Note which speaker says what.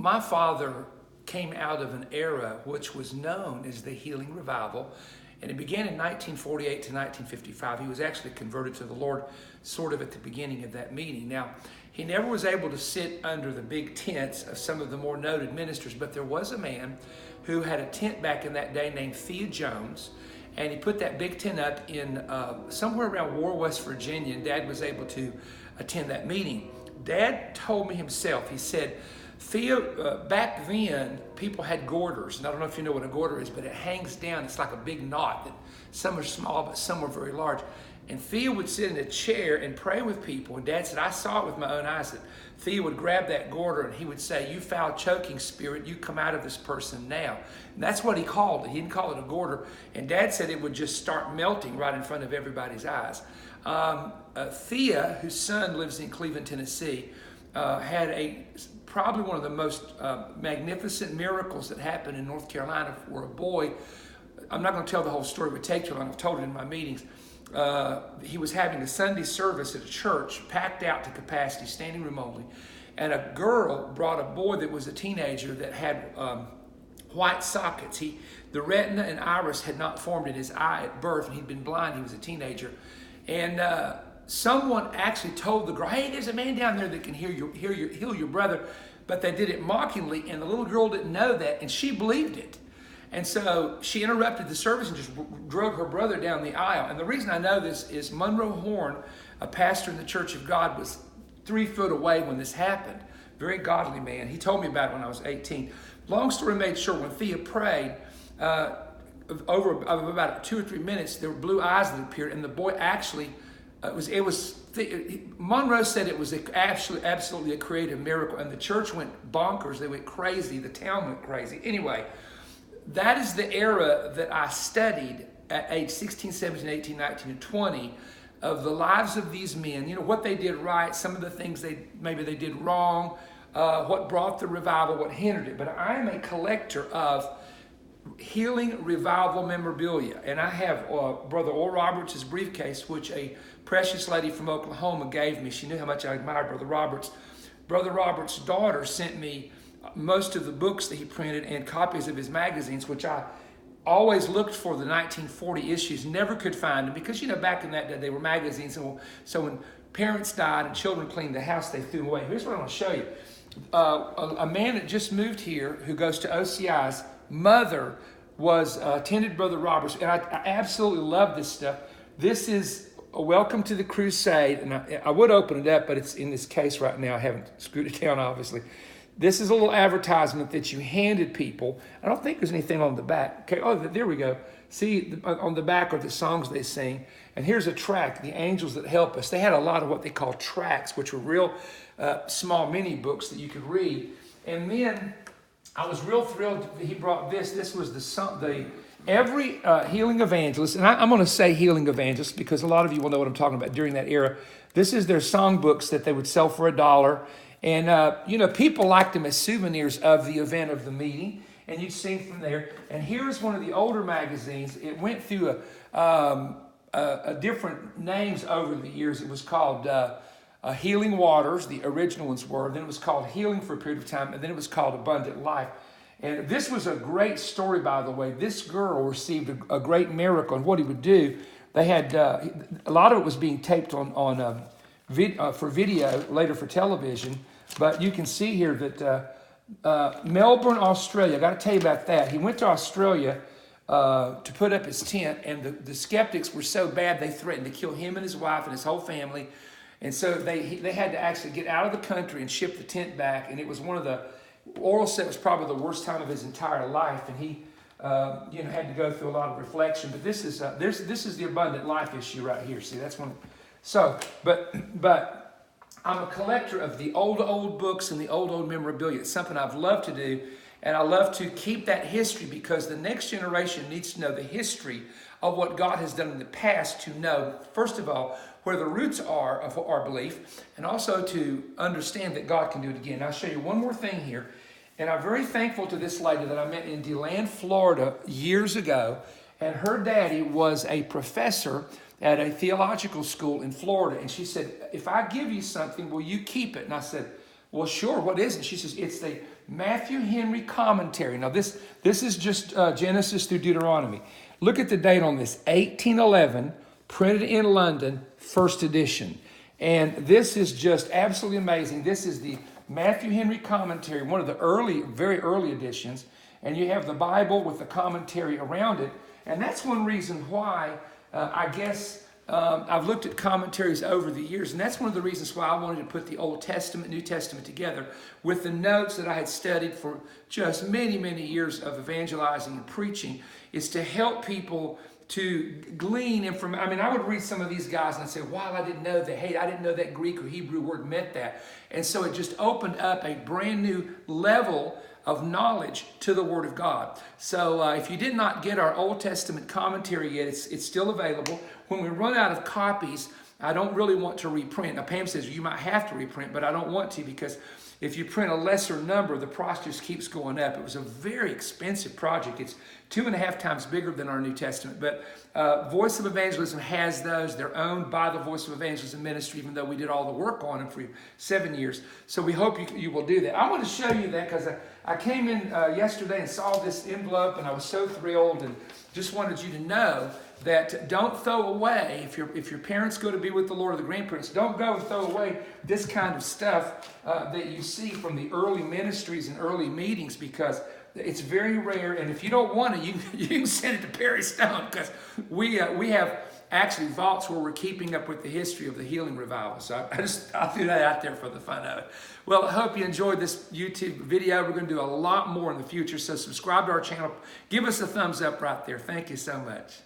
Speaker 1: my father came out of an era which was known as the Healing Revival, and it began in 1948 to 1955. He was actually converted to the Lord sort of at the beginning of that meeting. Now, he never was able to sit under the big tents of some of the more noted ministers, but there was a man who had a tent back in that day named Thea Jones, and he put that big tent up in somewhere around War, West Virginia, and Dad was able to attend that meeting. Dad told me himself, he said, Thea, back then, people had garters, and I don't know if you know what a garter is, but it hangs down. It's like a big knot. That some are small, but some are very large. And Thea would sit in a chair and pray with people. And Dad said, I saw it with my own eyes, that Thea would grab that garter and he would say, you foul choking spirit, you come out of this person now. And that's what he called it. He didn't call it a garter. And Dad said it would just start melting right in front of everybody's eyes. Thea, whose son lives in Cleveland, Tennessee, had probably one of the most magnificent miracles that happened in North Carolina for a boy. I'm not going to tell the whole story, it would take too long. I've told it in my meetings. He was having a Sunday service at a church, packed out to capacity, standing room only, and a girl brought a boy that was a teenager that had white sockets. The retina and iris had not formed in his eye at birth, and he'd been blind. He was a teenager, and someone actually told the girl, hey, there's a man down there that can heal your brother, but they did it mockingly, and the little girl didn't know that, and she believed it. And so she interrupted the service and just drug her brother down the aisle. And the reason I know this is Monroe Horn, a pastor in the Church of God, was 3 foot away when this happened. Very godly man. He told me about it when I was 18. Long story made short, when Thea prayed, over about 2 or 3 minutes, there were blue eyes that appeared, and the boy actually, Monroe said it was absolutely a creative miracle, and the church went bonkers. They went crazy. The town went crazy. Anyway, that is the era that I studied at age 16, 17, 18, 19, and 20 of the lives of these men. You know, what they did right, some of the things maybe they did wrong, what brought the revival, what hindered it. But I am a collector of healing revival memorabilia. And I have Brother Oral Roberts' briefcase, which a precious lady from Oklahoma gave me. She knew how much I admired Brother Roberts. Brother Roberts' daughter sent me most of the books that he printed and copies of his magazines, which I always looked for the 1940 issues, never could find them because, you know, back in that day they were magazines. And so when parents died and children cleaned the house, they threw them away. Here's what I'm going to show you. A man that just moved here who goes to OCI's mother attended Brother Roberts, and I absolutely love this stuff. This is a Welcome to the Crusade, and I would open it up, but it's in this case right now. I haven't screwed it down, obviously. This is a little advertisement that you handed people. I don't think there's anything on the back. Okay, oh, there we go. See, on the back are the songs they sing. And here's a track, The Angels That Help Us. They had a lot of what they call tracts, which were real small mini books that you could read. And then I was real thrilled that he brought this. This was every healing evangelist, and I'm going to say healing evangelist because a lot of you will know what I'm talking about during that era. This is their songbooks that they would sell for $1. And, you know, people liked them as souvenirs of the event of the meeting. And you'd sing from there. And here's one of the older magazines. It went through a different names over the years. It was called Healing Waters, the original ones were. Then it was called Healing for a period of time. And then it was called Abundant Life. And this was a great story, by the way. This girl received a great miracle. And what he would do, they had, a lot of it was being taped for video, later for television. But you can see here that Melbourne, Australia, I got to tell you about that. He went to Australia to put up his tent, and the skeptics were so bad they threatened to kill him and his wife and his whole family. And so they had to actually get out of the country and ship the tent back. And it was Oral said it was probably the worst time of his entire life, and he had to go through a lot of reflection. But this is the abundant life issue right here. See, that's one. So, but I'm a collector of the old books and the old memorabilia. It's something I've loved to do, and I love to keep that history because the next generation needs to know the history of what God has done in the past to know, first of all, where the roots are of our belief, and also to understand that God can do it again. I'll show you one more thing here, and I'm very thankful to this lady that I met in DeLand, Florida years ago, and her daddy was a professor at a theological school in Florida. And she said, if I give you something, will you keep it? And I said, well, sure, what is it? She says, it's the Matthew Henry Commentary. Now, this is just Genesis through Deuteronomy. Look at the date on this, 1811, printed in London, first edition. And this is just absolutely amazing. This is the Matthew Henry Commentary, one of the very early editions. And you have the Bible with the commentary around it. And that's one reason why I guess I've looked at commentaries over the years, and that's one of the reasons why I wanted to put the Old Testament, New Testament together with the notes that I had studied for just many, many years of evangelizing and preaching, is to help people to glean information. I mean, I would read some of these guys and I'd say, wow, I didn't know that. Hey, I didn't know that Greek or Hebrew word meant that. And so it just opened up a brand new level of knowledge to the Word of God. So if you did not get our Old Testament commentary yet, it's still available. When we run out of copies, I don't really want to reprint. Now, Pam says you might have to reprint, but I don't want to, because if you print a lesser number, the price just keeps going up. It was a very expensive project. It's 2.5 times bigger than our New Testament. But Voice of Evangelism has those. They're owned by the Voice of Evangelism Ministry, even though we did all the work on them for 7 years. So we hope you will do that. I want to show you that because I came in yesterday and saw this envelope, and I was so thrilled, and just wanted you to know that don't throw away, if your parents go to be with the Lord, or the grandparents, don't go and throw away this kind of stuff that you see from the early ministries and early meetings, because it's very rare. And if you don't want it, you can send it to Perry Stone, because we have actually vaults where we're keeping up with the history of the healing revival. So I'll throw that out there for the fun of it. Well, I hope you enjoyed this YouTube video. We're going to do a lot more in the future, so subscribe to our channel. Give us a thumbs up right there. Thank you so much.